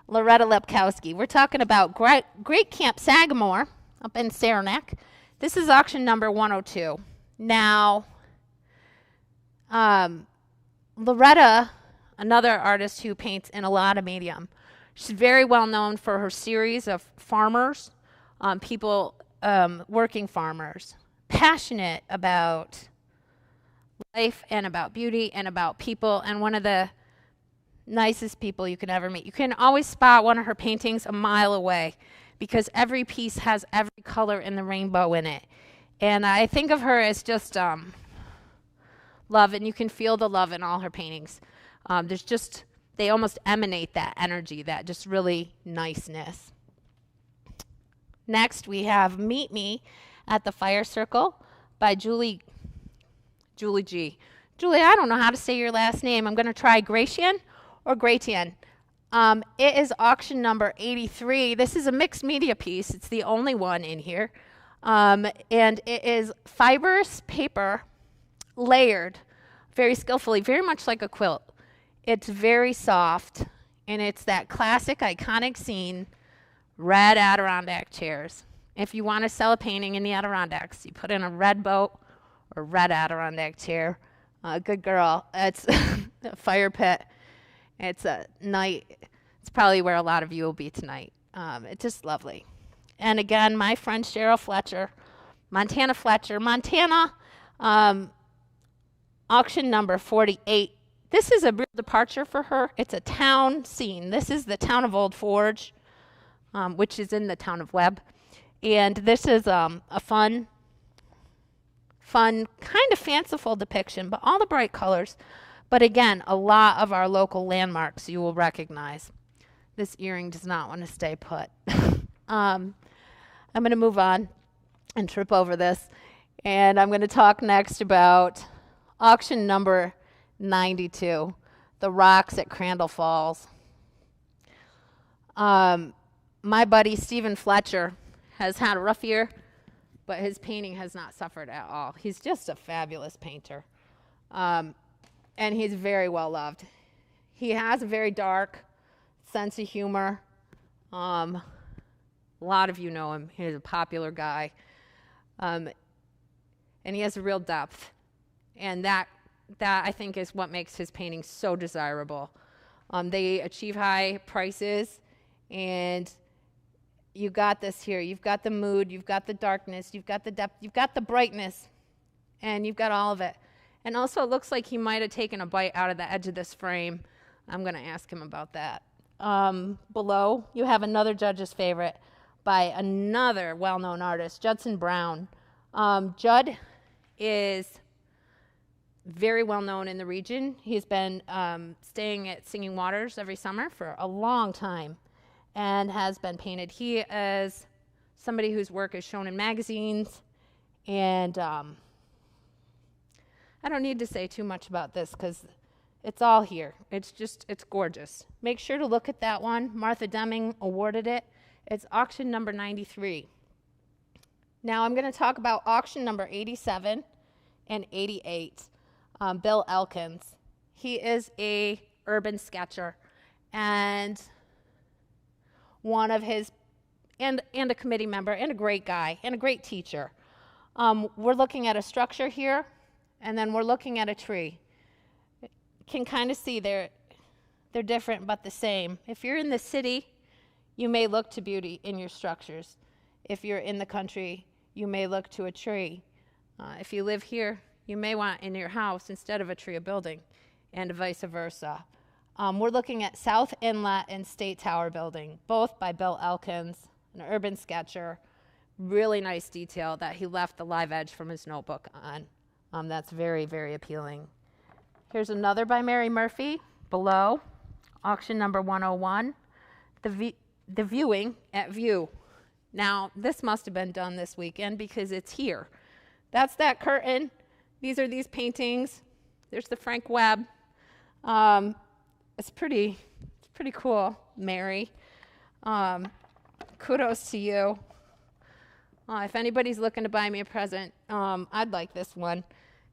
Loretta Lepkowski. We're talking about Great Camp Sagamore up in Saranac. This is auction number 102. Now, Loretta, another artist who paints in a lot of medium, she's very well known for her series of farmers, working farmers, passionate about life and about beauty and about people, and one of the nicest people you can ever meet. You can always spot one of her paintings a mile away because every piece has every color in the rainbow in it. And I think of her as just love, and you can feel the love in all her paintings. They almost emanate that energy, that just really niceness. Next, we have Meet Me at the Fire Circle by Julie G. Julie, I don't know how to say your last name. I'm going to try Gratian or Gratian. It is auction number 83. This is a mixed media piece. It's the only one in here. And it is fibrous paper layered very skillfully, very much like a quilt. It's very soft, and it's that classic, iconic scene, red Adirondack chairs. If you want to sell a painting in the Adirondacks, you put in a red boat or red Adirondack chair. Good girl. It's a fire pit. It's a night. It's probably where a lot of you will be tonight. It's just lovely. And again, my friend Cheryl Fletcher, Montana Fletcher, Montana, auction number 48. This is a real departure for her. It's a town scene. This is the town of Old Forge, which is in the town of Webb. And this is a fun, kind of fanciful depiction, but all the bright colors. But again, a lot of our local landmarks you will recognize. This earring does not want to stay put. I'm going to move on and trip over this. And I'm going to talk next about auction number 92, the rocks at Crandall Falls. My buddy Stephen Fletcher has had a rough year, but his painting has not suffered at all. He's just a fabulous painter, and he's very well loved. He has a very dark sense of humor. A lot of you know him. He's a popular guy, and he has a real depth, and that I think is what makes his paintings so desirable. They achieve high prices, and you got this here. You've got the mood, you've got the darkness, you've got the depth, you've got the brightness, and you've got all of it. And also it looks like he might have taken a bite out of the edge of this frame. I'm going to ask him about that. Below, you have another judge's favorite by another well-known artist, Judson Brown. Judd is very well-known in the region. He's been staying at Singing Waters every summer for a long time and has been painted. He is somebody whose work is shown in magazines, and I don't need to say too much about this because it's all here. It's gorgeous. Make sure to look at that one. Martha Deming awarded it. It's auction number 93. Now I'm going to talk about auction number 87 and 88. Bill Elkins. He is a urban sketcher, and one of his, and a committee member, and a great guy, and a great teacher. We're looking at a structure here, and then we're looking at a tree. You can kind of see they're different but the same. If you're in the city, you may look to beauty in your structures. If you're in the country, you may look to a tree. If you live here, you may want in your house, instead of a tree, a building, and vice versa. We're looking at South Inlet and State Tower building, both by Bill Elkins, an urban sketcher. Really nice detail that he left the live edge from his notebook on. That's very, very appealing. Here's another by Mary Murphy, below, auction number 101, the viewing at View. Now, this must have been done this weekend because it's here. That's that curtain. These are these paintings. There's the Frank Webb. It's pretty cool, Mary. Kudos to you. If anybody's looking to buy me a present, I'd like this one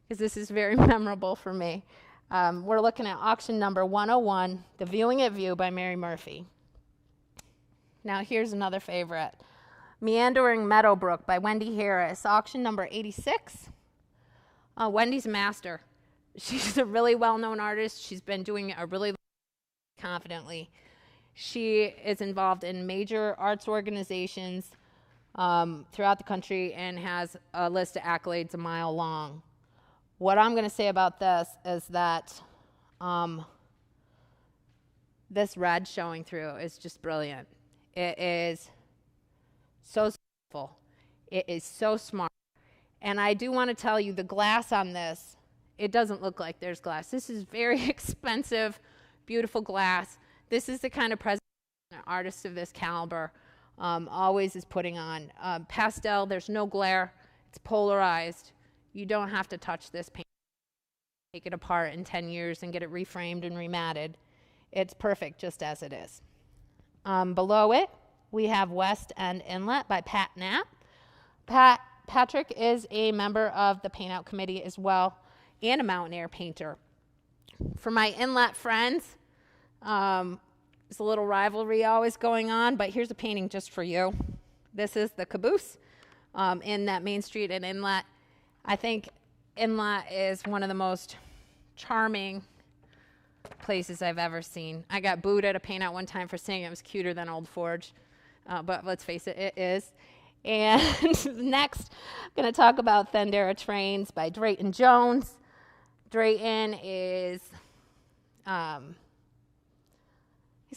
because this is very memorable for me. We're looking at auction number 101, The Viewing at View by Mary Murphy. Now here's another favorite. Meandering Meadowbrook by Wendy Harris, auction number 86. Wendy's a master. She's a really well-known artist. She's been doing it a really confidently. She is involved in major arts organizations throughout the country and has a list of accolades a mile long. What I'm going to say about this is that this red showing through is just brilliant. It is so skillful. It is so smart. And I do want to tell you, the glass on this, it doesn't look like there's glass. This is very expensive, beautiful glass. This is the kind of present an artist of this caliber always is putting on. Pastel, there's no glare. It's polarized. You don't have to touch this paint. Take it apart in 10 years and get it reframed and rematted. It's perfect just as it is. Below it, we have West End Inlet by Pat Knapp. Patrick is a member of the Paint Out Committee as well. and a mountain air painter. For my inlet friends, there's a little rivalry always going on, but here's a painting just for you. This is the caboose in that Main Street and Inlet. I think Inlet is one of the most charming places I've ever seen. I got booed at a paint out one time for saying it was cuter than Old Forge, but let's face it, it is. And next, I'm going to talk about Thendara Trains by Drayton Jones. Drayton is, he's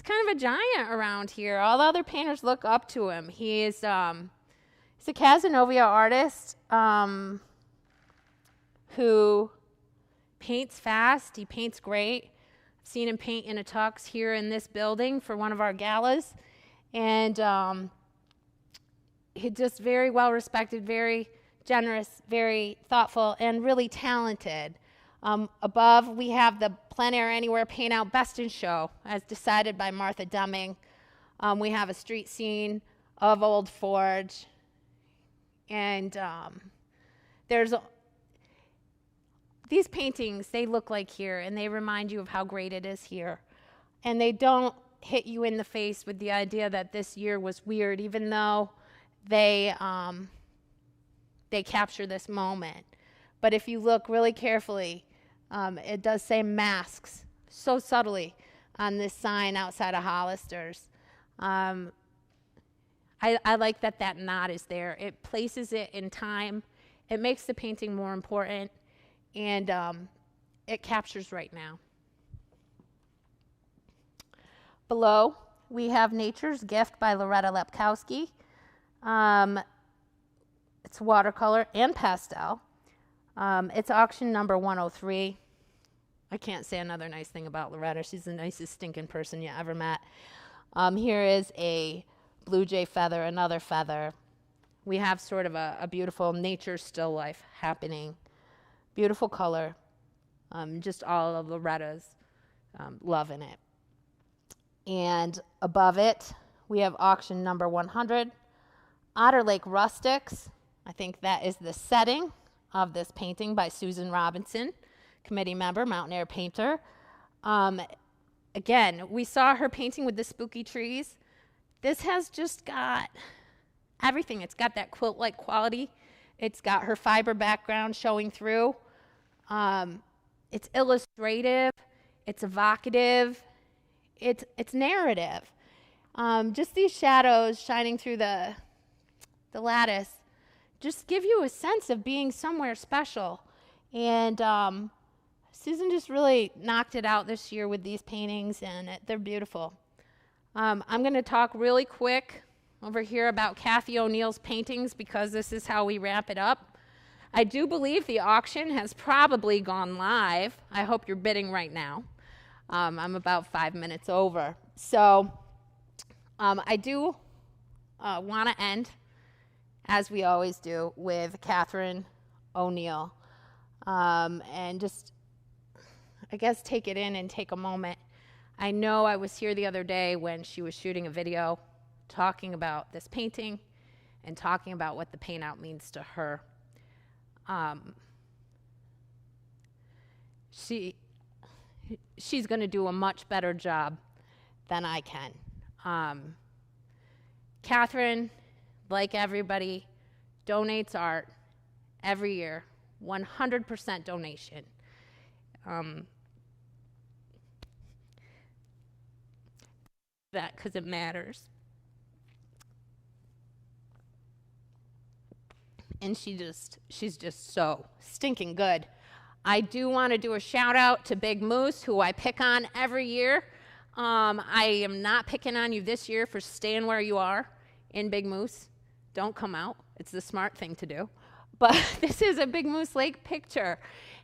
kind of a giant around here. All the other painters look up to him. He's a Casanova artist who paints fast. He paints great. I've seen him paint in a tux here in this building for one of our galas. And he's just very well respected, very generous, very thoughtful, and really talented. Above, we have the Plein Air Anywhere Paint Out Best in Show, as decided by Martha Deming. We have a street scene of Old Forge. And these paintings, they look like here, and they remind you of how great it is here. And they don't hit you in the face with the idea that this year was weird, even though they capture this moment. But if you look really carefully, it does say masks so subtly on this sign outside of Hollister's. I like that nod is there. It places it in time. It makes the painting more important, and it captures right now. Below, we have Nature's Gift by Loretta Lepkowski. It's watercolor and pastel. It's auction number 103. I can't say another nice thing about Loretta. She's the nicest stinking person you ever met. Here is a blue jay feather, another feather. We have sort of a beautiful nature still life happening. Beautiful color. Just all of Loretta's love in it. And above it, we have auction number 100. Otter Lake Rustics. I think that is the setting of this painting by Susan Robinson, committee member, mountain air painter. Again, we saw her painting with the spooky trees. This has just got everything. It's got that quilt-like quality. It's got her fiber background showing through. It's illustrative. It's evocative. It's narrative. Just these shadows shining through the lattice just give you a sense of being somewhere special. And Susan just really knocked it out this year with these paintings, and they're beautiful. I'm going to talk really quick over here about Kathy O'Neill's paintings because this is how we wrap it up. I do believe the auction has probably gone live. I hope you're bidding right now. I'm about 5 minutes over. So I do want to end, as we always do, with Catherine O'Neill. And just, I guess, take it in and take a moment. I know I was here the other day when she was shooting a video talking about this painting and talking about what the paint out means to her. She's going to do a much better job than I can. Catherine, like everybody, donates art every year, 100% donation. That because it matters. And she's just so stinking good. I do want to do a shout out to Big Moose, who I pick on every year. I am not picking on you this year for staying where you are in Big Moose. Don't come out. It's the smart thing to do. But this is a Big Moose Lake picture,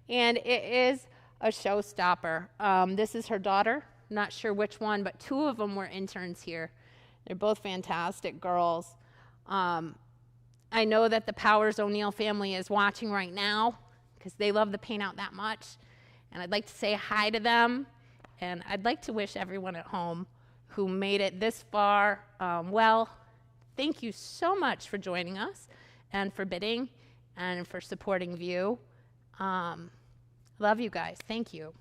and it is a showstopper. This is her daughter. Not sure which one, but two of them were interns here. They're both fantastic girls. I know that the Powers O'Neill family is watching right now because they love the paint out that much. And I'd like to say hi to them. And I'd like to wish everyone at home who made it this far, well, thank you so much for joining us and for bidding and for supporting View. Love you guys. Thank you.